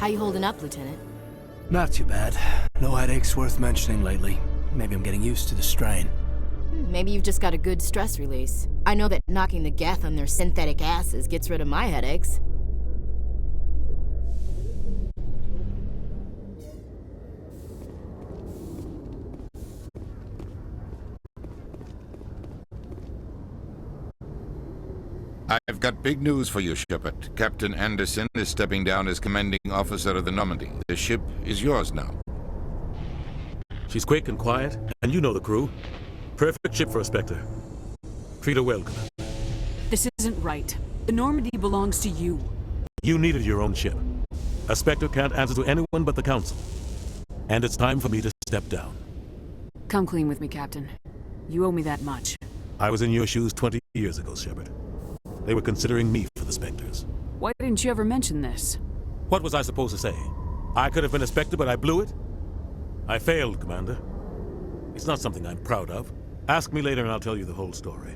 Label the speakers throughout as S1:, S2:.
S1: How you holding up, Lieutenant?
S2: Not too bad. No headaches worth mentioning lately. Maybe I'm getting used to the strain.
S1: Maybe you've just got a good stress release. I know that knocking the geth on their synthetic asses gets rid of my headaches.
S3: I've got big news for you, Shepard. Captain Anderson is stepping down as commanding officer of the Normandy. The ship is yours now.
S4: She's quick and quiet, and you know the crew. Perfect ship for a Spectre. Treat her well, Commander.
S5: This isn't right. The Normandy belongs to you.
S4: You needed your own ship. A Spectre can't answer to anyone but the Council. And it's time for me to step down.
S5: Come clean with me, Captain. You owe me that much.
S4: I was in your shoes 20 years ago, Shepard. They were considering me for the Spectres.
S5: Why didn't you ever mention this?
S4: What was I supposed to say? I could have been a Spectre, but I blew it? I failed, Commander. It's not something I'm proud of. Ask me later and I'll tell you the whole story.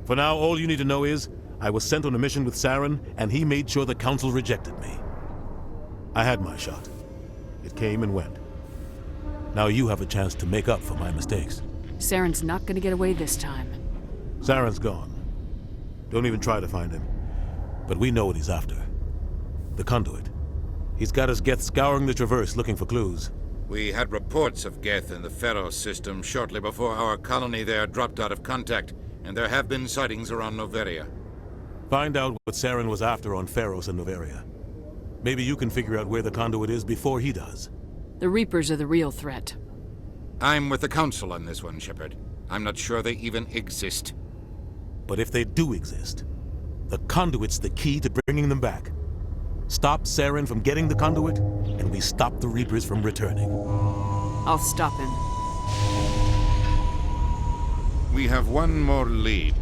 S4: For now, all you need to know is, I was sent on a mission with Saren, and he made sure the Council rejected me. I had my shot. It came and went. Now you have a chance to make up for my mistakes.
S5: Saren's not gonna get away this time.
S4: Saren's gone. Don't even try to find him. But we know what he's after. The conduit. He's got his geth scouring the Traverse looking for clues.
S3: We had reports of geth in the Pharos system shortly before our colony there dropped out of contact, and there have been sightings around Noveria.
S4: Find out what Saren was after on Pharos and Noveria. Maybe you can figure out where the conduit is before he does.
S5: The Reapers are the real threat.
S3: I'm with the Council on this one, Shepard. I'm not sure they even exist.
S4: But if they do exist, the conduit's the key to bringing them back. Stop Saren from getting the conduit, and we stop the Reapers from returning.
S5: I'll stop him.
S3: We have one more lead.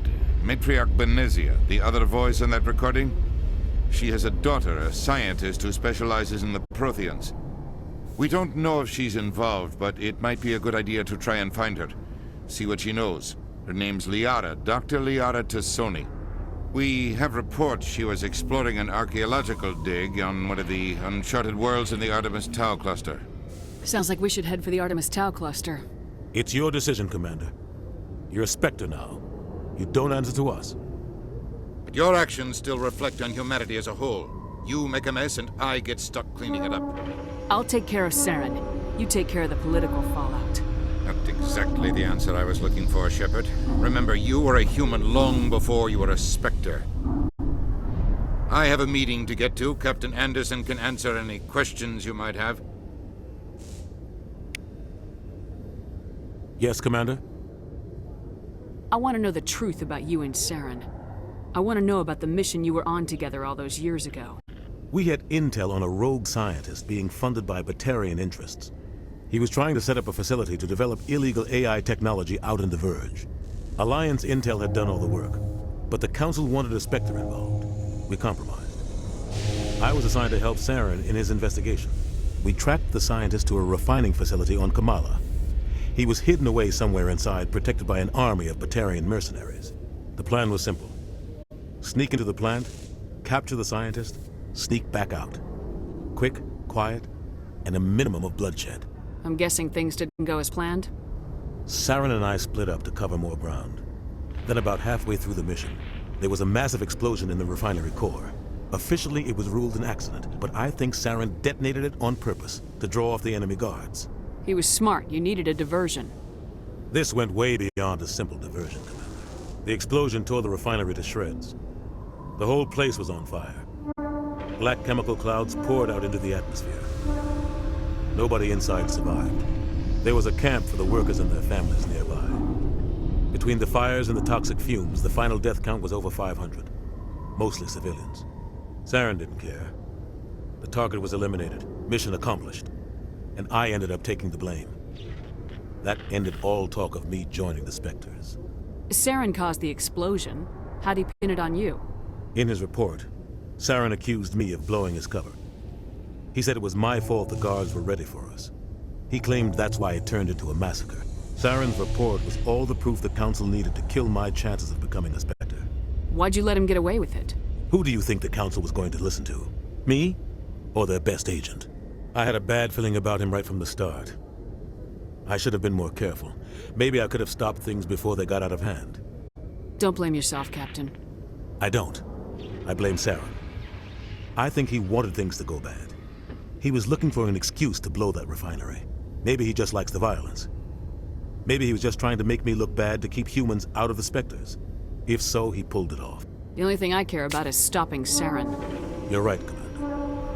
S3: Matriarch Benezia, the other voice in that recording. She has a daughter, a scientist who specializes in the Protheans. We don't know if she's involved, but it might be a good idea to try and find her. See what she knows. Her name's Liara, Dr. Liara Tassoni. We have reports she was exploring an archaeological dig on one of the uncharted worlds in the Artemis Tau cluster.
S5: Sounds like we should head for the Artemis Tau cluster.
S4: It's your decision, Commander. You're a Spectre now. You don't answer to us.
S3: But your actions still reflect on humanity as a whole. You make a mess and I get stuck cleaning it up.
S5: I'll take care of Saren. You take care of the political fallout.
S3: Not exactly the answer I was looking for, Shepard. Remember, you were a human long before you were a Spectre. I have a meeting to get to. Captain Anderson can answer any questions you might have.
S4: Yes, Commander?
S5: I want to know the truth about you and Saren. I want to know about the mission you were on together all those years ago.
S4: We had intel on a rogue scientist being funded by Batarian interests. He was trying to set up a facility to develop illegal AI technology out in the Verge. Alliance intel had done all the work, but the Council wanted a Spectre involved. We compromised. I was assigned to help Saren in his investigation. We tracked the scientist to a refining facility on Kamala. He was hidden away somewhere inside, protected by an army of Batarian mercenaries. The plan was simple. Sneak into the plant, capture the scientist, sneak back out. Quick, quiet, and a minimum of bloodshed.
S5: I'm guessing things didn't go as planned?
S4: Saren and I split up to cover more ground. Then about halfway through the mission, there was a massive explosion in the refinery core. Officially, it was ruled an accident, but I think Saren detonated it on purpose to draw off the enemy guards.
S5: He was smart. You needed a diversion.
S4: This went way beyond a simple diversion, Commander. The explosion tore the refinery to shreds. The whole place was on fire. Black chemical clouds poured out into the atmosphere. Nobody inside survived. There was a camp for the workers and their families nearby. Between the fires and the toxic fumes, the final death count was over 500. Mostly civilians. Saren didn't care. The target was eliminated, mission accomplished. And I ended up taking the blame. That ended all talk of me joining the Spectres.
S5: Saren caused the explosion. How'd he pin it on you?
S4: In his report, Saren accused me of blowing his cover. He said it was my fault the guards were ready for us. He claimed that's why it turned into a massacre. Saren's report was all the proof the Council needed to kill my chances of becoming a Spectre.
S5: Why'd you let him get away with it?
S4: Who do you think the Council was going to listen to? Me? or their best agent. I had a bad feeling about him right from the start. I should have been more careful. Maybe I could have stopped things before they got out of hand.
S5: Don't blame yourself, Captain.
S4: I don't. I blame Saren. I think he wanted things to go bad. He was looking for an excuse to blow that refinery. Maybe he just likes the violence. Maybe he was just trying to make me look bad to keep humans out of the Spectres. If so, he pulled it off.
S5: The only thing I care about is stopping Saren.
S4: You're right, Commander.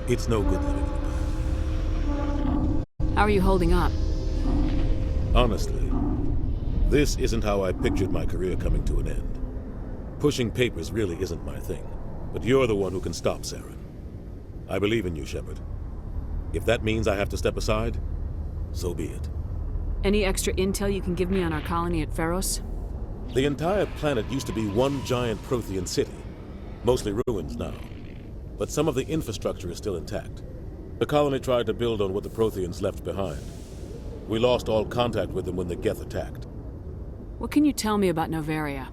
S4: It's no good living in the past.
S5: How are you holding up?
S4: Honestly, this isn't how I pictured my career coming to an end. Pushing papers really isn't my thing, but you're the one who can stop Saren. I believe in you, Shepard. If that means I have to step aside, so be it.
S5: Any extra intel you can give me on our colony at Pharos?
S4: The entire planet used to be one giant Prothean city, mostly ruins now. But some of the infrastructure is still intact. The colony tried to build on what the Protheans left behind. We lost all contact with them when the Geth attacked.
S5: What can you tell me about Novaria?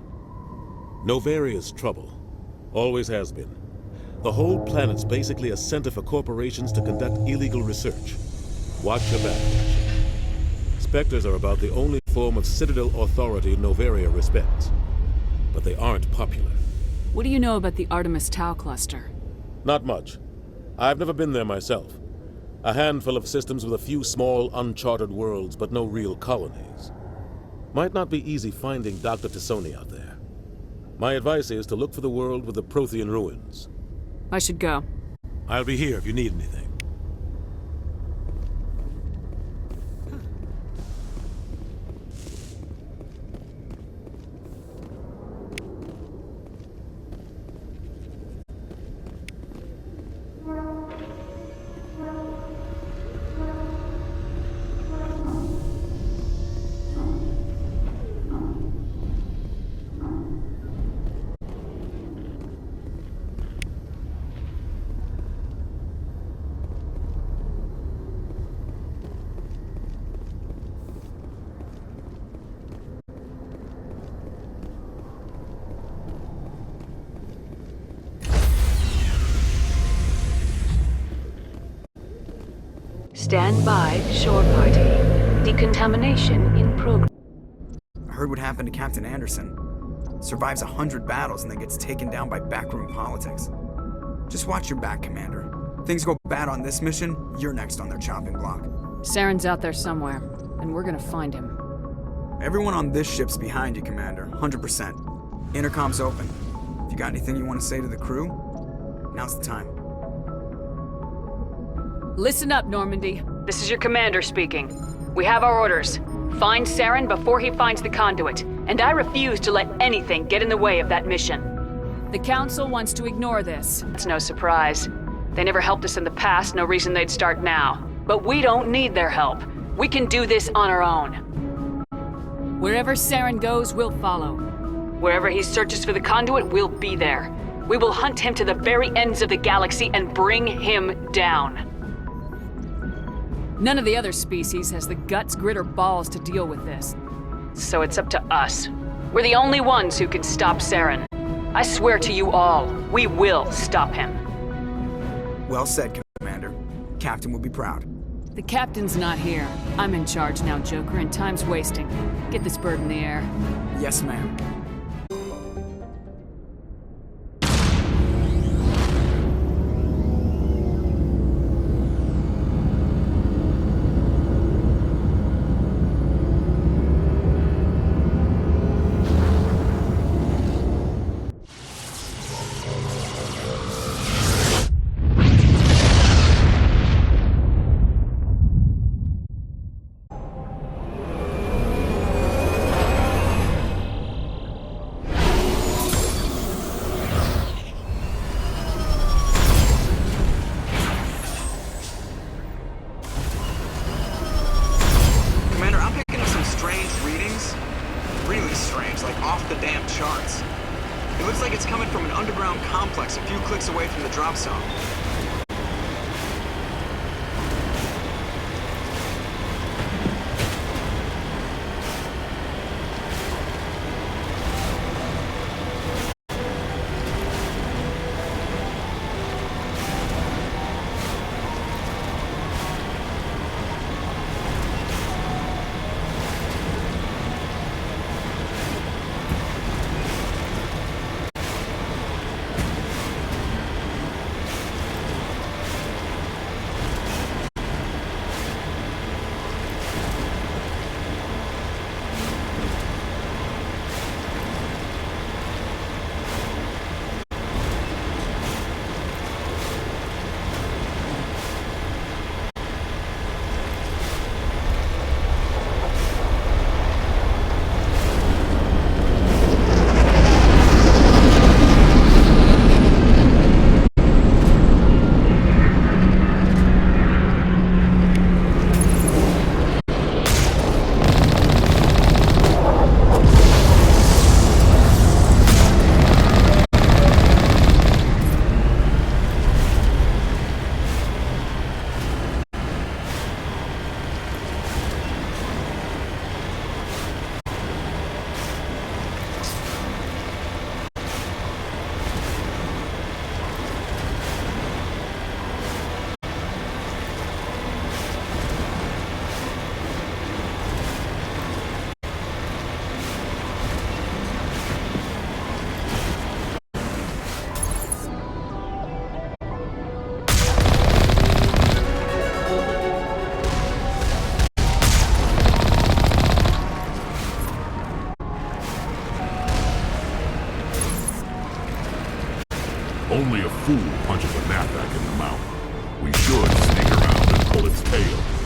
S4: Novaria's trouble. Always has been. The whole planet's basically a center for corporations to conduct illegal research. Watch your back. Spectres are about the only form of Citadel authority Novaria respects. But they aren't popular.
S5: What do you know about the Artemis Tau cluster?
S4: Not much. I've never been there myself. A handful of systems with a few small, uncharted worlds, but no real colonies. Might not be easy finding Dr. Tassoni out there. My advice is to look for the world with the Prothean ruins.
S5: I should go.
S4: I'll be here if you need anything.
S6: Stand by, shore party. Decontamination in progress.
S7: I heard what happened to Captain Anderson. Survives 100 battles and then gets taken down by backroom politics. Just watch your back, Commander. Things go bad on this mission, you're next on their chopping block.
S5: Saren's out there somewhere, and we're gonna find him.
S7: Everyone on this ship's behind you, Commander. 100%. Intercom's open. If you got anything you want to say to the crew, now's the time.
S5: Listen up, Normandy.
S6: This is your commander speaking. We have our orders. Find Saren before he finds the conduit, and I refuse to let anything get in the way of that mission.
S5: The Council wants to ignore this.
S6: It's no surprise. They never helped us in the past, no reason they'd start now. But we don't need their help. We can do this on our own.
S5: Wherever Saren goes, we'll follow.
S6: Wherever he searches for the conduit, we'll be there. We will hunt him to the very ends of the galaxy and bring him down.
S5: None of the other species has the guts, grit, or balls to deal with this.
S6: So it's up to us. We're the only ones who can stop Saren. I swear to you all, we will stop him.
S7: Well said, Commander. Captain will be proud.
S5: The captain's not here. I'm in charge now, Joker, and time's wasting. Get this bird in the air.
S7: Yes, ma'am.
S8: Only a fool punches a knapsack in the mouth. We should sneak around and pull its tail.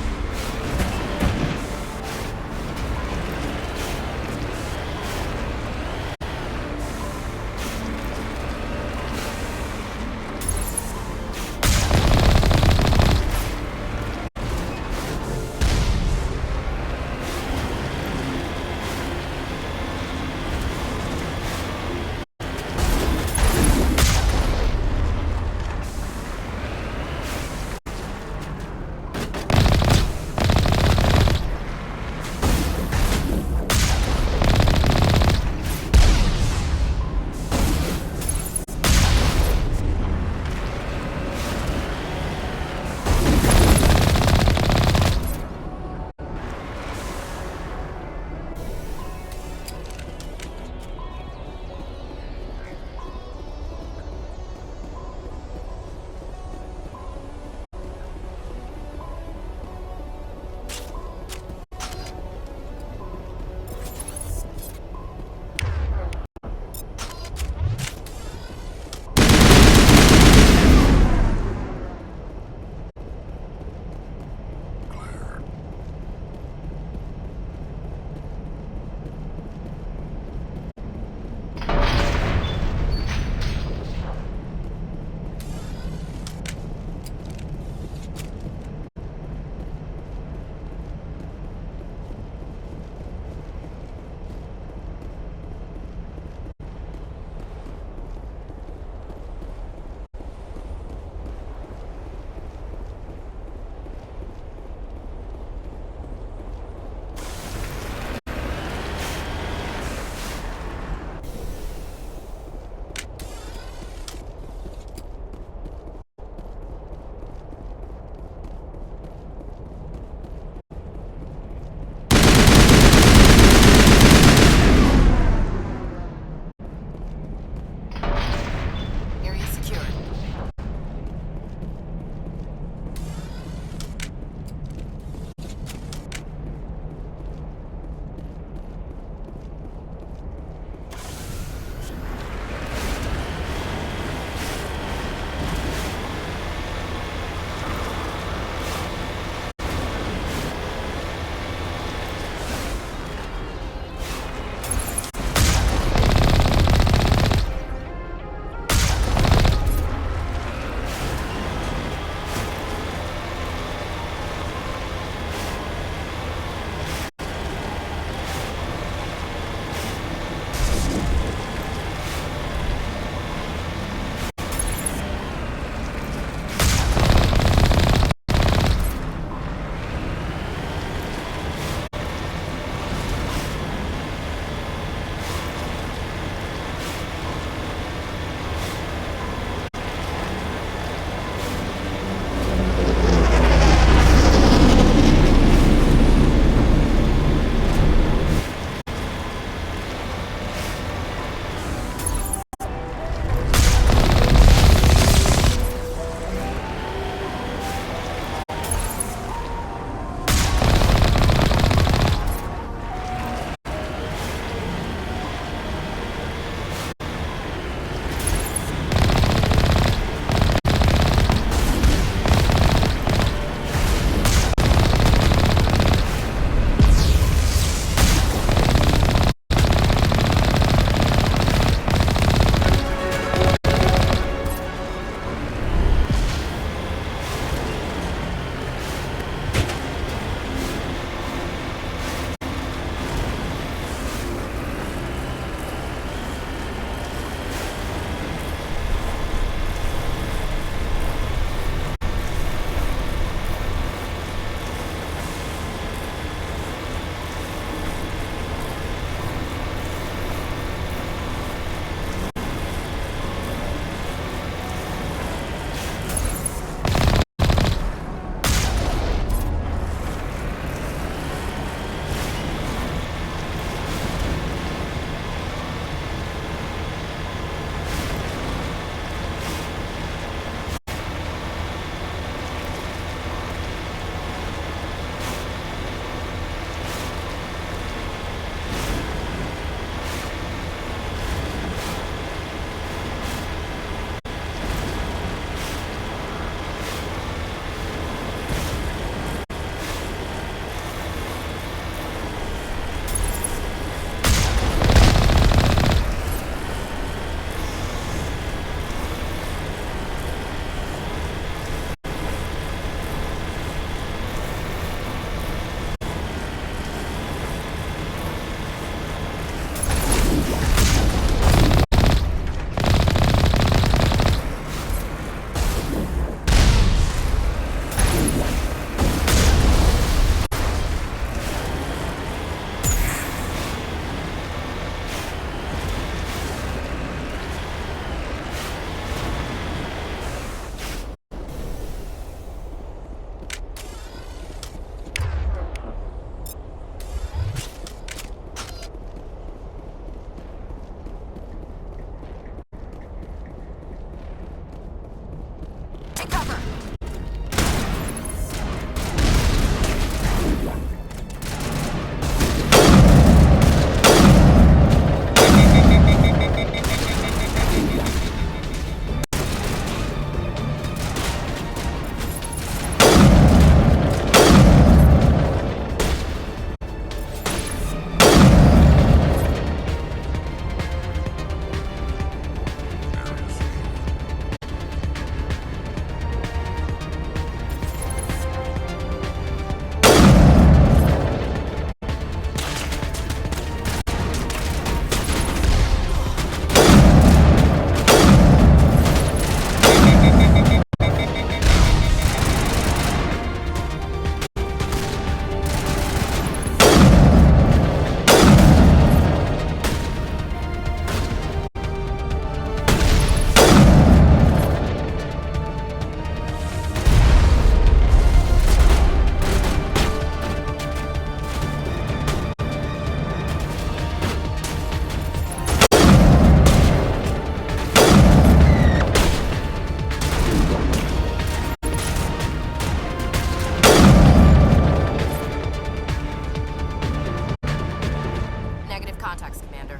S1: contacts, Commander.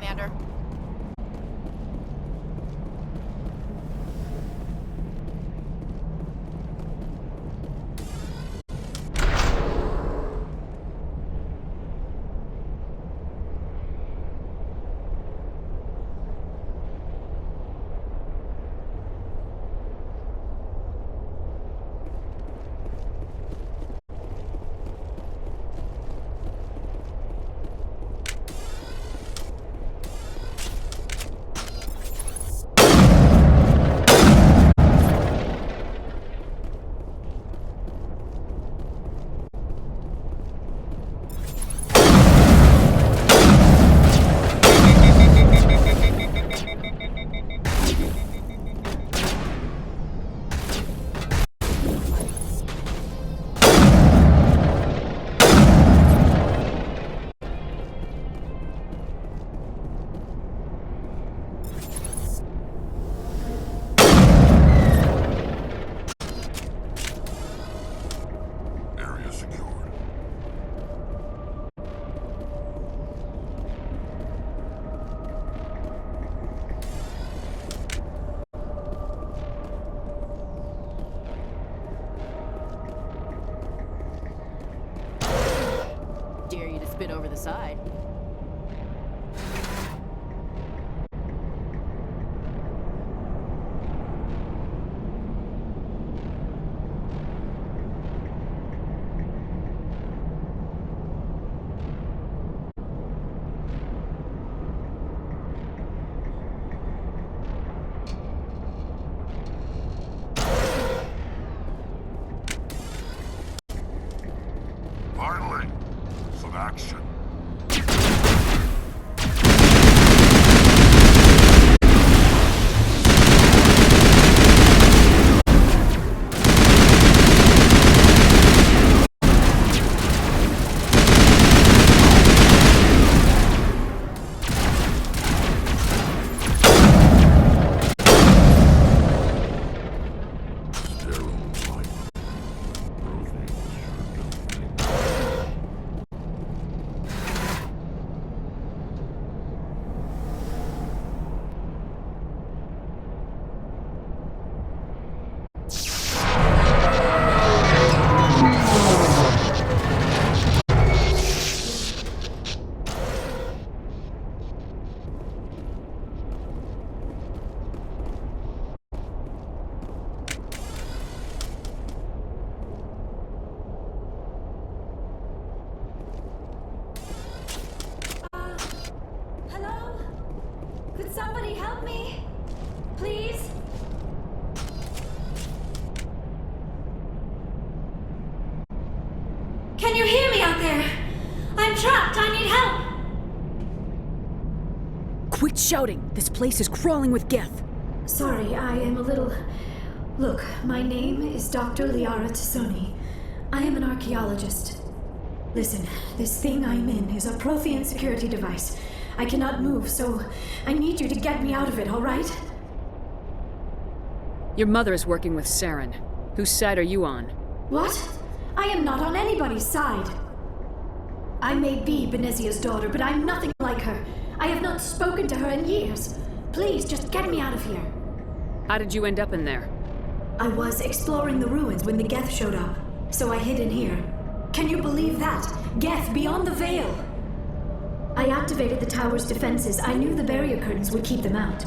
S1: Commander.
S8: Area secured.
S1: Dare you to spit over the side.
S8: Finally, some action. Sterile environment. Proteins sure don't think.
S9: Hello? Could somebody help me? Please? Can you hear me out there? I'm trapped. I need help.
S5: Quit shouting! This place is crawling with Geth.
S9: Sorry, I am a little... Look, my name is Dr. Liara Tassoni. I am an archaeologist. Listen, this thing I'm in is a Prothean security device. I cannot move, so I need you to get me out of it, all right?
S5: Your mother is working with Saren. Whose side are you on?
S9: What? I am not on anybody's side. I may be Benezia's daughter, but I'm nothing like her. I have not spoken to her in years. Please, just get me out of here.
S5: How did you end up in there?
S9: I was exploring the ruins when the Geth showed up, so I hid in here. Can you believe that? Geth beyond the veil! I activated the tower's defenses. I knew the barrier curtains would keep them out.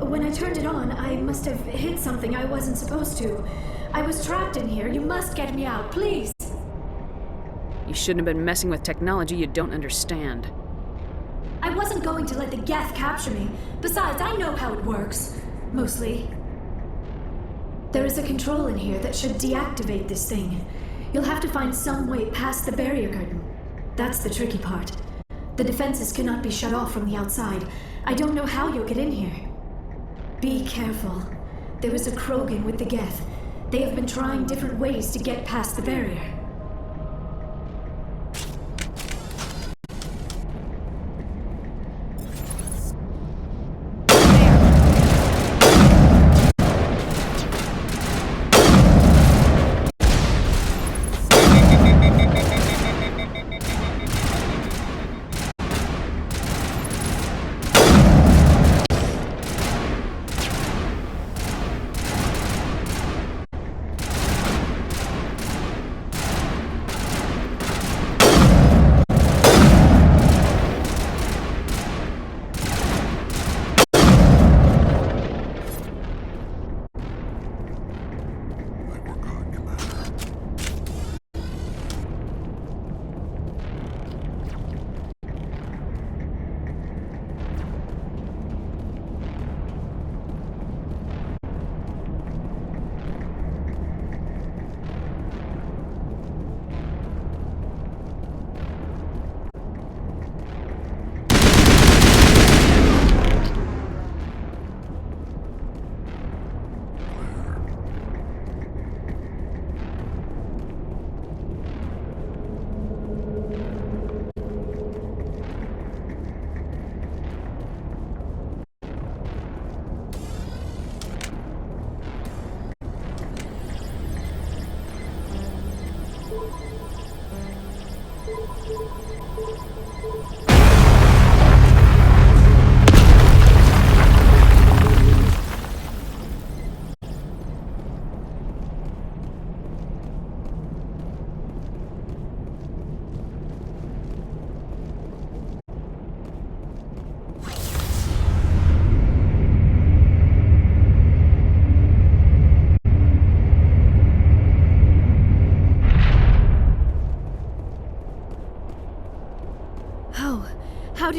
S9: When I turned it on, I must have hit something I wasn't supposed to. I was trapped in here. You must get me out, please!
S5: You shouldn't have been messing with technology you don't understand.
S9: I wasn't going to let the Geth capture me. Besides, I know how it works. Mostly. There is a control in here that should deactivate this thing. You'll have to find some way past the barrier curtain. That's the tricky part. The defenses cannot be shut off from the outside. I don't know how you'll get in here. Be careful. There is a Krogan with the Geth. They have been trying different ways to get past the barrier.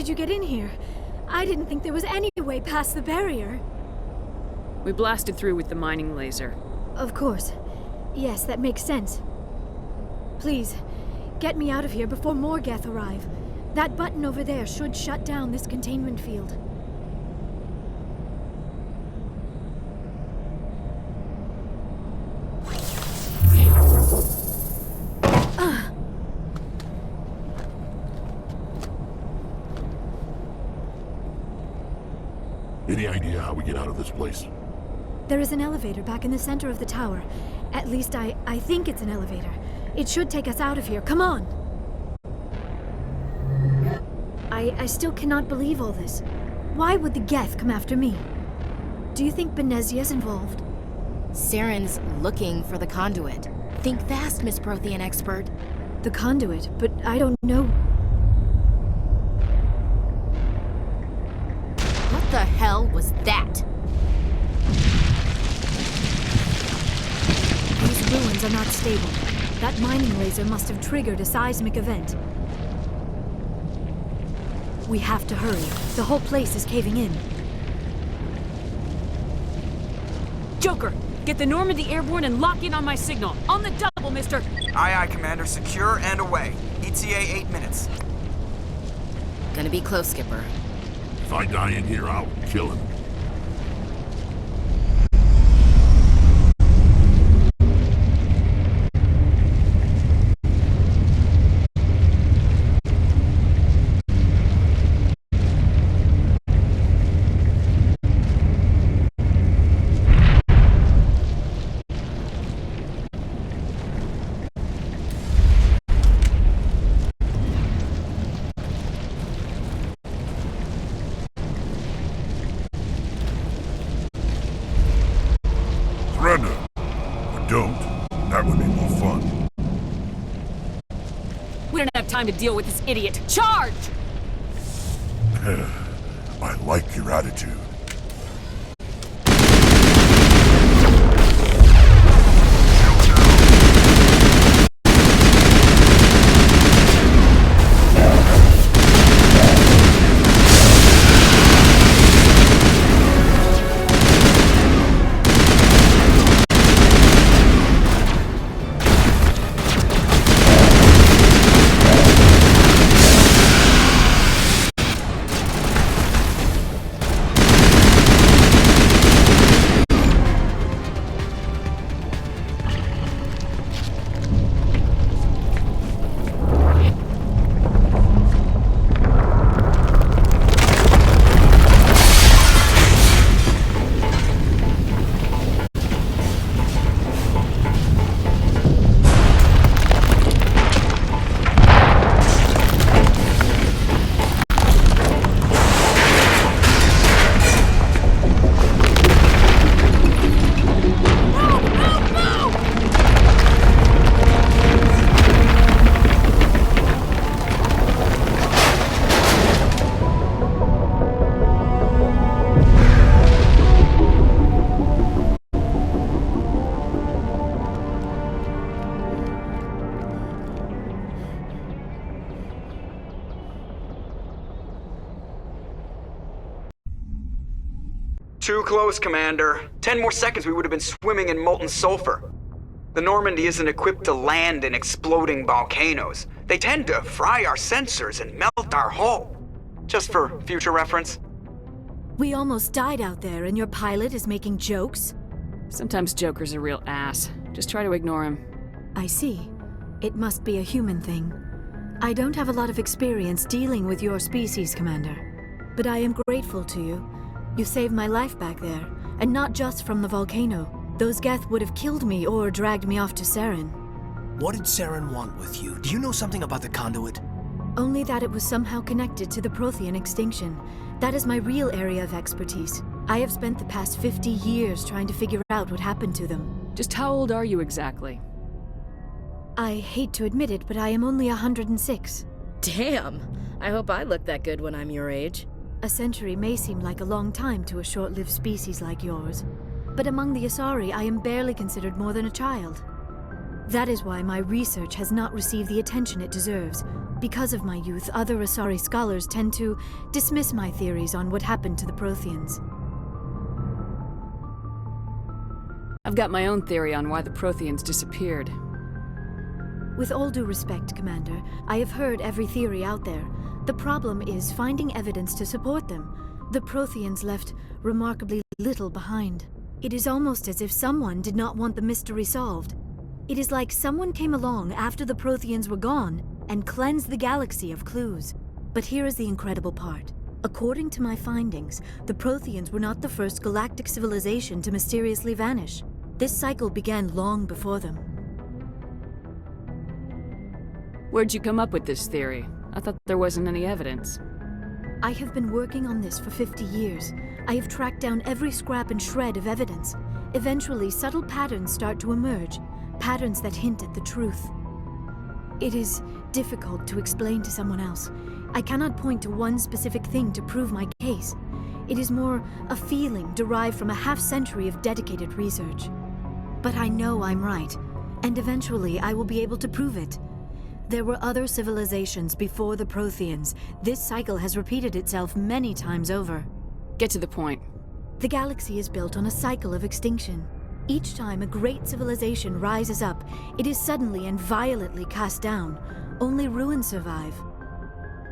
S9: did you get in here? I didn't think there was any way past the barrier.
S5: We blasted through with the mining laser.
S9: Of course. Yes, that makes sense. Please, get me out of here before more Geth arrive. That button over there should shut down this containment field.
S8: Any idea how we get out of this place?
S9: There is an elevator back in the center of the tower. At least I think it's an elevator. It should take us out of here. Come on! I still cannot believe all this. Why would the Geth come after me? Do you think Benezia's involved?
S1: Saren's looking for the conduit. Think fast, Miss Prothean expert.
S9: The conduit? But I don't know.
S1: What the hell was that?
S9: These ruins are not stable. That mining laser must have triggered a seismic event. We have to hurry. The whole place is caving in.
S5: Joker, get the Normandy airborne and lock in on my signal. On the double, mister!
S7: Aye, aye, Commander. Secure and away. ETA 8 minutes.
S1: Gonna be close, Skipper.
S8: If I die in here, I'll kill him. Surrender. Or don't. That would be more fun.
S5: We don't have time to deal with this idiot. Charge!
S8: I like your attitude.
S7: Too close, Commander. 10 more seconds we would have been swimming in molten sulfur. The Normandy isn't equipped to land in exploding volcanoes. They tend to fry our sensors and melt our hull. Just for future reference.
S9: We almost died out there and your pilot is making jokes?
S5: Sometimes Joker's a real ass. Just try to ignore him.
S9: I see. It must be a human thing. I don't have a lot of experience dealing with your species, Commander. But I am grateful to you. You saved my life back there, and not just from the volcano. Those Geth would have killed me or dragged me off to Saren.
S2: What did Saren want with you? Do you know something about the conduit?
S9: Only that it was somehow connected to the Prothean extinction. That is my real area of expertise. I have spent the past 50 years trying to figure out what happened to them.
S5: Just how old are you exactly?
S9: I hate to admit it, but I am only 106.
S1: Damn! I hope I look that good when I'm your age.
S9: A century may seem like a long time to a short-lived species like yours, but among the Asari, I am barely considered more than a child. That is why my research has not received the attention it deserves. Because of my youth, other Asari scholars tend to dismiss my theories on what happened to the Protheans.
S5: I've got my own theory on why the Protheans disappeared.
S9: With all due respect, Commander, I have heard every theory out there. The problem is finding evidence to support them. The Protheans left remarkably little behind. It is almost as if someone did not want the mystery solved. It is like someone came along after the Protheans were gone and cleansed the galaxy of clues. But here is the incredible part. According to my findings, the Protheans were not the first galactic civilization to mysteriously vanish. This cycle began long before them.
S5: Where'd you come up with this theory? I thought there wasn't any evidence.
S9: I have been working on this for 50 years. I have tracked down every scrap and shred of evidence. Eventually, subtle patterns start to emerge, patterns that hint at the truth. It is difficult to explain to someone else. I cannot point to one specific thing to prove my case. It is more a feeling derived from a half-century of dedicated research. But I know I'm right, and eventually I will be able to prove it. There were other civilizations before the Protheans. This cycle has repeated itself many times over.
S5: Get to the point.
S9: The galaxy is built on a cycle of extinction. Each time a great civilization rises up, it is suddenly and violently cast down. Only ruins survive.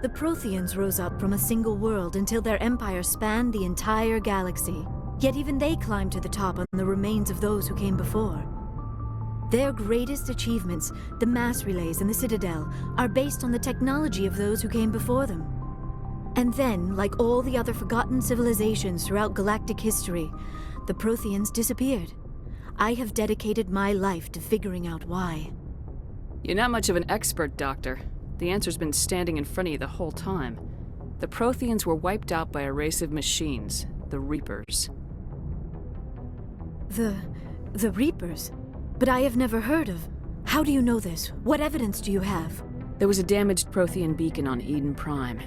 S9: The Protheans rose up from a single world until their empire spanned the entire galaxy. Yet even they climbed to the top on the remains of those who came before. Their greatest achievements, the mass relays and the Citadel, are based on the technology of those who came before them. And then, like all the other forgotten civilizations throughout galactic history, the Protheans disappeared. I have dedicated my life to figuring out why.
S5: You're not much of an expert, Doctor. The answer's been standing in front of you the whole time. The Protheans were wiped out by a race of machines, the Reapers.
S9: The Reapers? But I have never heard of. How do you know this? What evidence do you have?
S5: There was a damaged Prothean beacon on Eden Prime.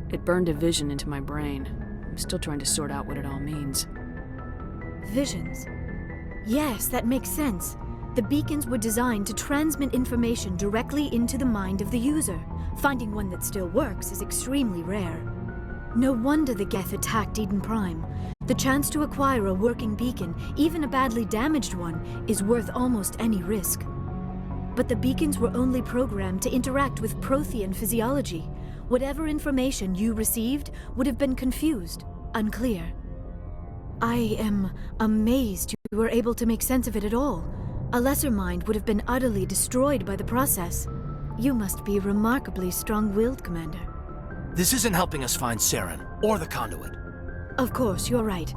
S5: It burned a vision into my brain. I'm still trying to sort out what it all means.
S9: Visions? Yes, that makes sense. The beacons were designed to transmit information directly into the mind of the user. Finding one that still works is extremely rare. No wonder the Geth attacked Eden Prime. The chance to acquire a working beacon, even a badly damaged one, is worth almost any risk. But the beacons were only programmed to interact with Prothean physiology. Whatever information you received would have been confused, unclear. I am amazed you were able to make sense of it at all. A lesser mind would have been utterly destroyed by the process. You must be remarkably strong-willed, Commander.
S2: This isn't helping us find Saren, or the conduit.
S9: Of course, you're right.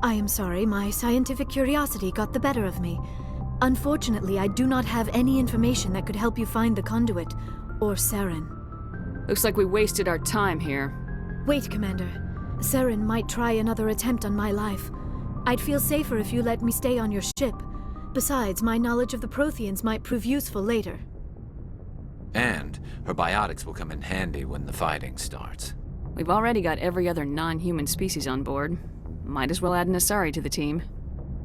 S9: I am sorry, my scientific curiosity got the better of me. Unfortunately, I do not have any information that could help you find the conduit, or Saren.
S5: Looks like we wasted our time here.
S9: Wait, Commander. Saren might try another attempt on my life. I'd feel safer if you let me stay on your ship. Besides, my knowledge of the Protheans might prove useful later.
S10: And her biotics will come in handy when the fighting starts.
S5: We've already got every other non-human species on board. Might as well add an Asari to the team.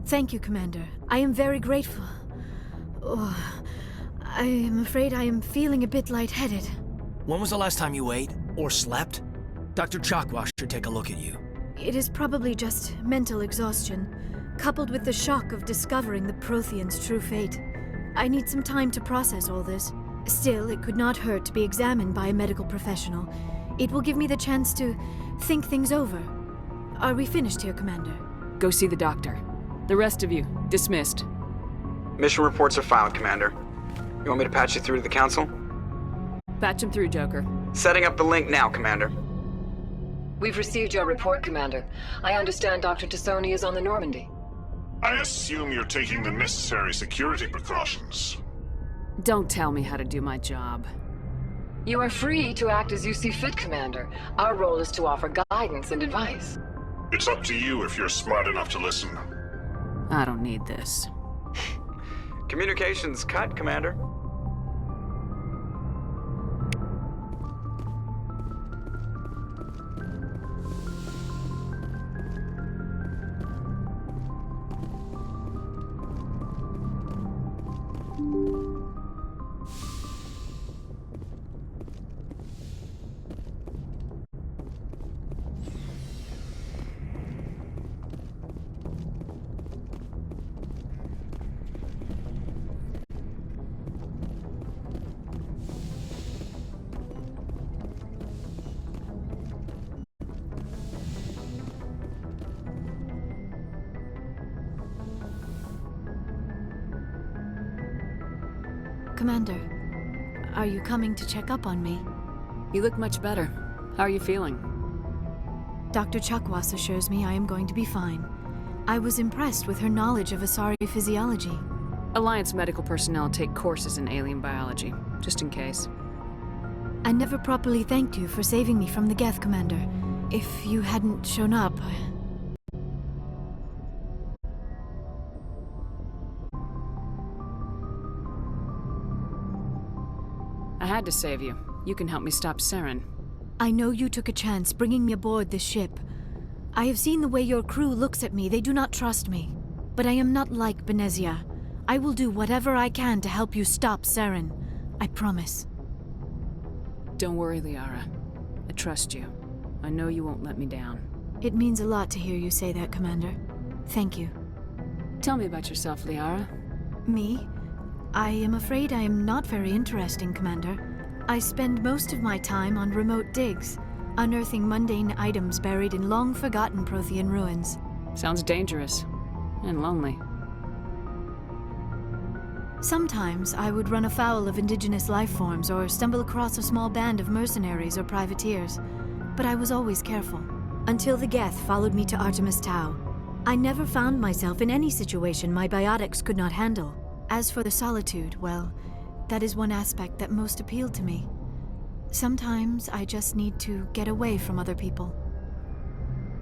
S9: Thank you, Commander. I am very grateful. Oh, I am afraid I am feeling a bit lightheaded.
S2: When was the last time you ate, or slept? Dr. Chakwa should take a look at you.
S9: It is probably just mental exhaustion, coupled with the shock of discovering the Protheans' true fate. I need some time to process all this. Still, it could not hurt to be examined by a medical professional. It will give me the chance to think things over. Are we finished here, Commander?
S5: Go see the doctor. The rest of you, dismissed.
S7: Mission reports are filed, Commander. You want me to patch you through to the Council?
S5: Patch him through, Joker.
S7: Setting up the link now, Commander.
S11: We've received your report, Commander. I understand Dr. Tassoni is on the Normandy.
S8: I assume you're taking the necessary security precautions.
S5: Don't tell me how to do my job.
S11: You are free to act as you see fit, Commander. Our role is to offer guidance and advice.
S8: It's up to you if you're smart enough to listen.
S5: I don't need this.
S7: Communications cut, Commander.
S9: Commander, are you coming to check up on me?
S5: You look much better. How are you feeling?
S9: Dr. Chakwas assures me I am going to be fine. I was impressed with her knowledge of Asari physiology.
S5: Alliance medical personnel take courses in alien biology, just in case.
S9: I never properly thanked you for saving me from the Geth, Commander. If you hadn't shown up...
S5: I had to save you. You can help me stop Saren.
S9: I know you took a chance bringing me aboard this ship. I have seen the way your crew looks at me. They do not trust me. But I am not like Benezia. I will do whatever I can to help you stop Saren. I promise.
S5: Don't worry, Liara. I trust you. I know you won't let me down.
S9: It means a lot to hear you say that, Commander. Thank you.
S5: Tell me about yourself, Liara.
S9: Me? I am afraid I am not very interesting, Commander. I spend most of my time on remote digs, unearthing mundane items buried in long-forgotten Prothean ruins.
S5: Sounds dangerous. And lonely.
S9: Sometimes I would run afoul of indigenous life forms or stumble across a small band of mercenaries or privateers, but I was always careful. Until the Geth followed me to Artemis Tau. I never found myself in any situation my biotics could not handle. As for the solitude, well, that is one aspect that most appealed to me. Sometimes I just need to get away from other people.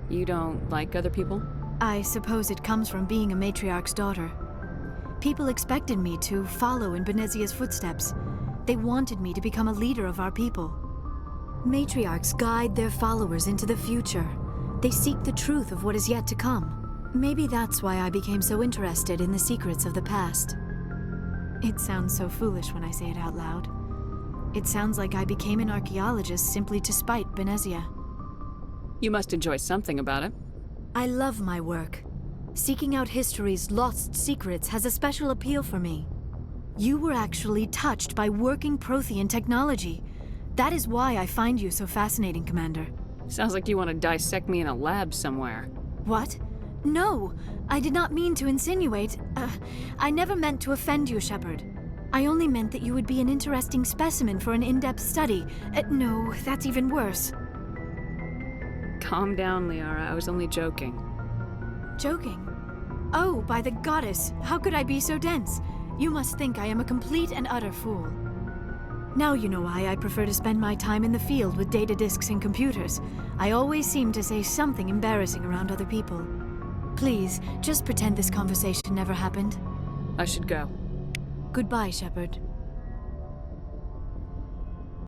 S5: You don't like other people?
S9: I suppose it comes from being a matriarch's daughter. People expected me to follow in Benezia's footsteps. They wanted me to become a leader of our people. Matriarchs guide their followers into the future. They seek the truth of what is yet to come. Maybe that's why I became so interested in the secrets of the past. It sounds so foolish when I say it out loud. It sounds like I became an archaeologist simply to spite Benezia.
S5: You must enjoy something about it.
S9: I love my work. Seeking out history's lost secrets has a special appeal for me. You were actually touched by working Prothean technology. That is why I find you so fascinating, Commander.
S5: Sounds like you want to dissect me in a lab somewhere.
S9: What? No, I did not mean to insinuate. I never meant to offend you, Shepard. I only meant that you would be an interesting specimen for an in-depth study. No, that's even worse.
S5: Calm down, Liara. I was only joking.
S9: Joking? Oh, by the goddess, how could I be so dense? You must think I am a complete and utter fool. Now you know why I prefer to spend my time in the field with data disks and computers. I always seem to say something embarrassing around other people. Please, just pretend this conversation never happened.
S5: I should go.
S9: Goodbye, Shepard.